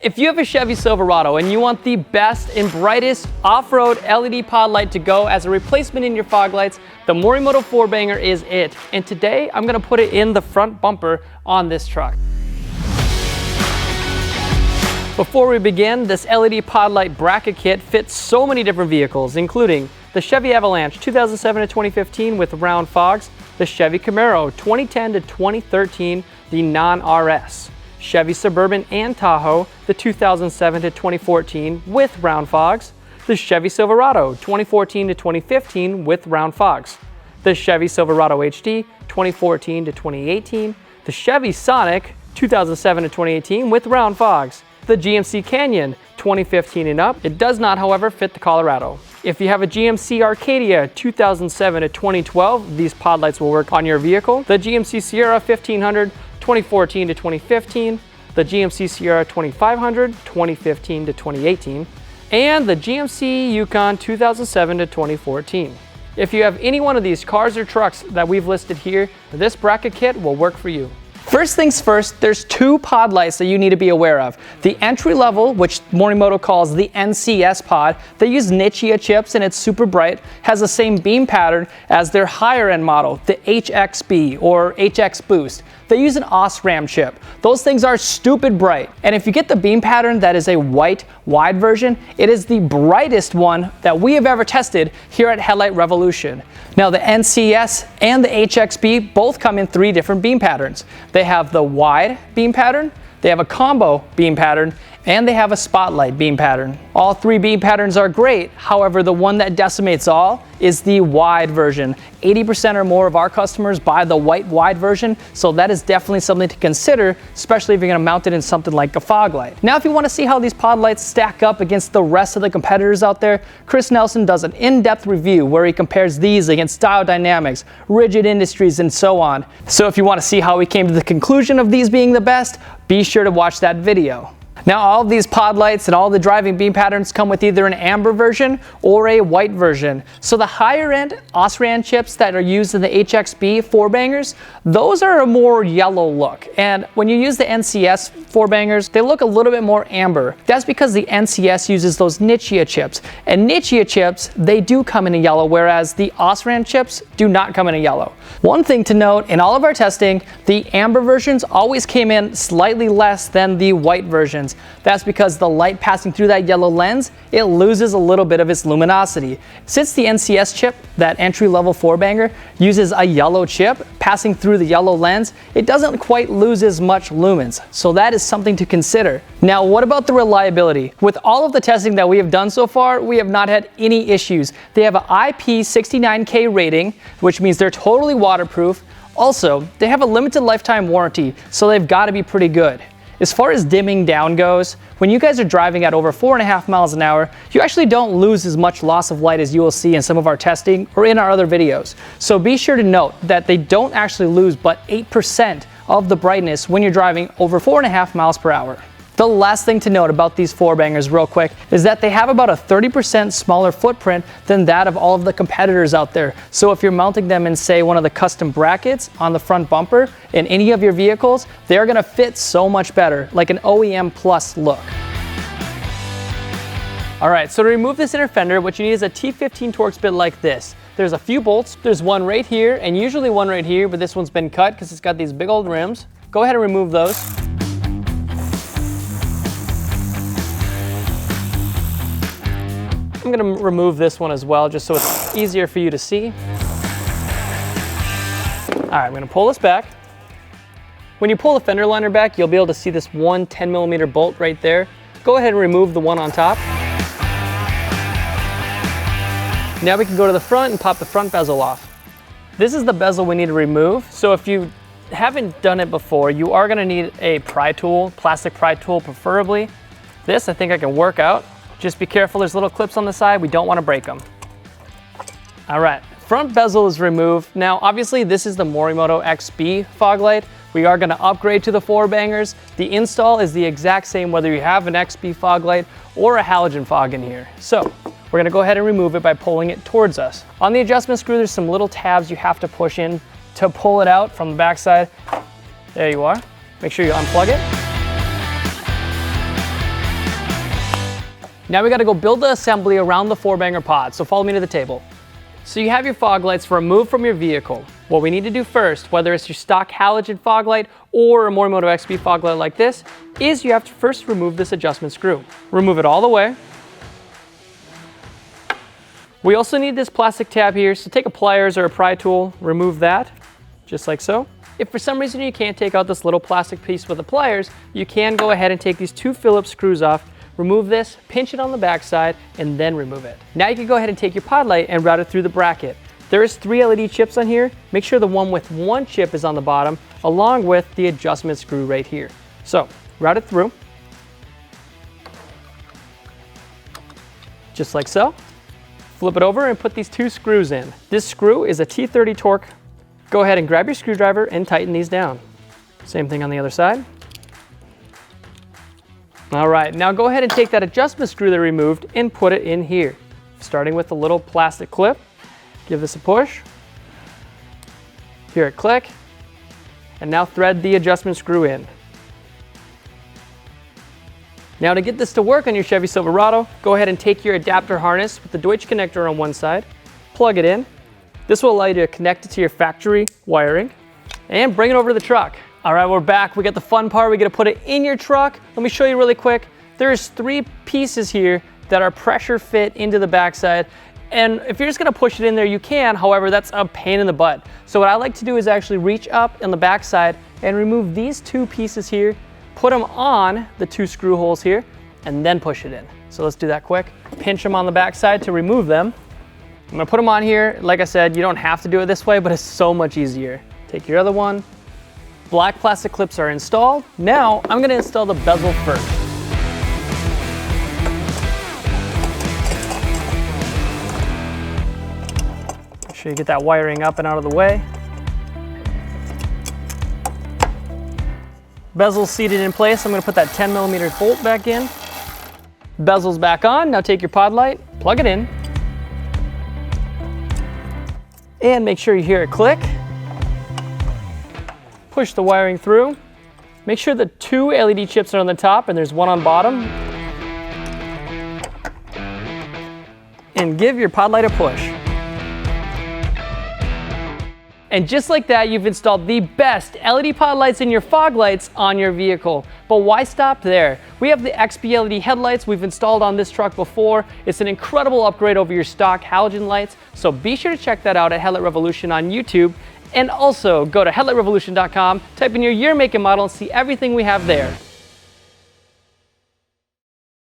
If you have a Chevy Silverado and you want the best and brightest off-road LED pod light to go as a replacement in your fog lights, the Morimoto 4Banger is it. And today I'm gonna put it in the front bumper on this truck. Before we begin, this LED pod light bracket kit fits so many different vehicles, including the Chevy Avalanche 2007 to 2015 with round fogs, the Chevy Camaro 2010 to 2013, the non-RS, Chevy Suburban and Tahoe, the 2007 to 2014 with round fogs, the Chevy Silverado 2014 to 2015 with round fogs, the Chevy Silverado HD 2014 to 2018, the Chevy Sonic 2007 to 2018 with round fogs, the GMC Canyon 2015 and up. It does not, however, fit the Colorado. If you have a GMC Arcadia 2007 to 2012, these pod lights will work on your vehicle. The GMC Sierra 1500 2014 to 2015, the GMC Sierra 2500 2015 to 2018, and the GMC Yukon 2007 to 2014. If you have any one of these cars or trucks that we've listed here, this bracket kit will work for you. First things first, there's two pod lights that you need to be aware of. The entry level, which Morimoto calls the NCS pod, they use Nichia chips and it's super bright, has the same beam pattern as their higher end model, the HXB or HX Boost. They use an OSRAM chip. Those things are stupid bright. And if you get the beam pattern that is a white, wide version, it is the brightest one that we have ever tested here at Headlight Revolution. Now the NCS and the HXB both come in three different beam patterns. They have the wide beam pattern, they have a combo beam pattern, and they have a spotlight beam pattern. All three beam patterns are great, however the one that decimates all is the wide version. 80% or more of our customers buy the white wide version, so that is definitely something to consider, especially if you're gonna mount it in something like a fog light. Now if you wanna see how these pod lights stack up against the rest of the competitors out there, Chris Nelson does an in-depth review where he compares these against Style Dynamics, Rigid Industries, and so on. So if you wanna see how we came to the conclusion of these being the best, be sure to watch that video. Now all of these pod lights and all the driving beam patterns come with either an amber version or a white version. So the higher end OSRAM chips that are used in the HXB 4Bangers, those are a more yellow look. And when you use the NCS 4Bangers, they look a little bit more amber. That's because the NCS uses those Nichia chips. And Nichia chips, they do come in a yellow, whereas the OSRAM chips do not come in a yellow. One thing to note, in all of our testing, the amber versions always came in slightly less than the white versions. That's because the light passing through that yellow lens, it loses a little bit of its luminosity. Since the NCS chip, that entry-level 4Banger, uses a yellow chip passing through the yellow lens, it doesn't quite lose as much lumens. So that is something to consider. Now, what about the reliability? With all of the testing that we have done so far, we have not had any issues. They have an IP69K rating, which means they're totally waterproof. Also, they have a limited lifetime warranty, so they've got to be pretty good. As far as dimming down goes, when you guys are driving at over 4.5 miles an hour, you actually don't lose as much loss of light as you will see in some of our testing or in our other videos. So be sure to note that they don't actually lose but 8% of the brightness when you're driving over 4.5 miles per hour. The last thing to note about these 4Bangers real quick is that they have about a 30% smaller footprint than that of all of the competitors out there. So if you're mounting them in, say, one of the custom brackets on the front bumper in any of your vehicles, they're gonna fit so much better, like an OEM Plus look. All right, so to remove this inner fender, what you need is a T15 Torx bit like this. There's a few bolts. There's one right here and usually one right here, but this one's been cut because it's got these big old rims. Go ahead and remove those. I'm gonna remove this one as well, just so it's easier for you to see. All right, I'm gonna pull this back. When you pull the fender liner back, you'll be able to see this one 10mm bolt right there. Go ahead and remove the one on top. Now we can go to the front and pop the front bezel off. This is the bezel we need to remove. So if you haven't done it before, you are gonna need a pry tool, plastic pry tool preferably. This I think I can work out. Just be careful, there's little clips on the side, we don't want to break them. All right, front bezel is removed. Now, obviously this is the Morimoto XB fog light. We are gonna upgrade to the 4Bangers. The install is the exact same whether you have an XB fog light or a halogen fog in here. So, we're gonna go ahead and remove it by pulling it towards us. On the adjustment screw, there's some little tabs you have to push in to pull it out from the backside. There you are. Make sure you unplug it. Now we gotta go build the assembly around the 4Banger pod, so follow me to the table. So you have your fog lights removed from your vehicle. What we need to do first, whether it's your stock halogen fog light or a Morimoto XP fog light like this, is you have to first remove this adjustment screw. Remove it all the way. We also need this plastic tab here, so take a pliers or a pry tool, remove that, just like so. If for some reason you can't take out this little plastic piece with the pliers, you can go ahead and take these 2 Phillips screws off, remove this, pinch it on the back side, and then remove it. Now you can go ahead and take your pod light and route it through the bracket. There is 3 LED chips on here. Make sure the one with 1 chip is on the bottom, along with the adjustment screw right here. So, route it through, just like so. Flip it over and put these 2 screws in. This screw is a T30 torque. Go ahead and grab your screwdriver and tighten these down. Same thing on the other side. All right, now go ahead and take that adjustment screw that we removed and put it in here. Starting with the little plastic clip. Give this a push. Hear it click. And now thread the adjustment screw in. Now to get this to work on your Chevy Silverado, go ahead and take your adapter harness with the Deutsch connector on one side, plug it in. This will allow you to connect it to your factory wiring and bring it over to the truck. All right, we're back. We got the fun part. We got to put it in your truck. Let me show you really quick. There's 3 pieces here that are pressure fit into the backside. And if you're just gonna push it in there, you can. However, that's a pain in the butt. So what I like to do is actually reach up on the backside and remove these 2 pieces here, put them on the 2 screw holes here, and then push it in. So let's do that quick. Pinch them on the backside to remove them. I'm gonna put them on here. Like I said, you don't have to do it this way, but it's so much easier. Take your other one. Black plastic clips are installed. Now, I'm gonna install the bezel first. Make sure you get that wiring up and out of the way. Bezel's seated in place. I'm gonna put that 10mm bolt back in. Bezel's back on. Now take your pod light, plug it in, and make sure you hear it click. Push the wiring through. Make sure the 2 LED chips are on the top and there's 1 on bottom. And give your pod light a push. And just like that, you've installed the best LED pod lights in your fog lights on your vehicle. But why stop there? We have the XP LED headlights we've installed on this truck before. It's an incredible upgrade over your stock halogen lights. So be sure to check that out at Headlight Revolution on YouTube. And also go to headlightrevolution.com, type in your year, make, and model, and see everything we have there.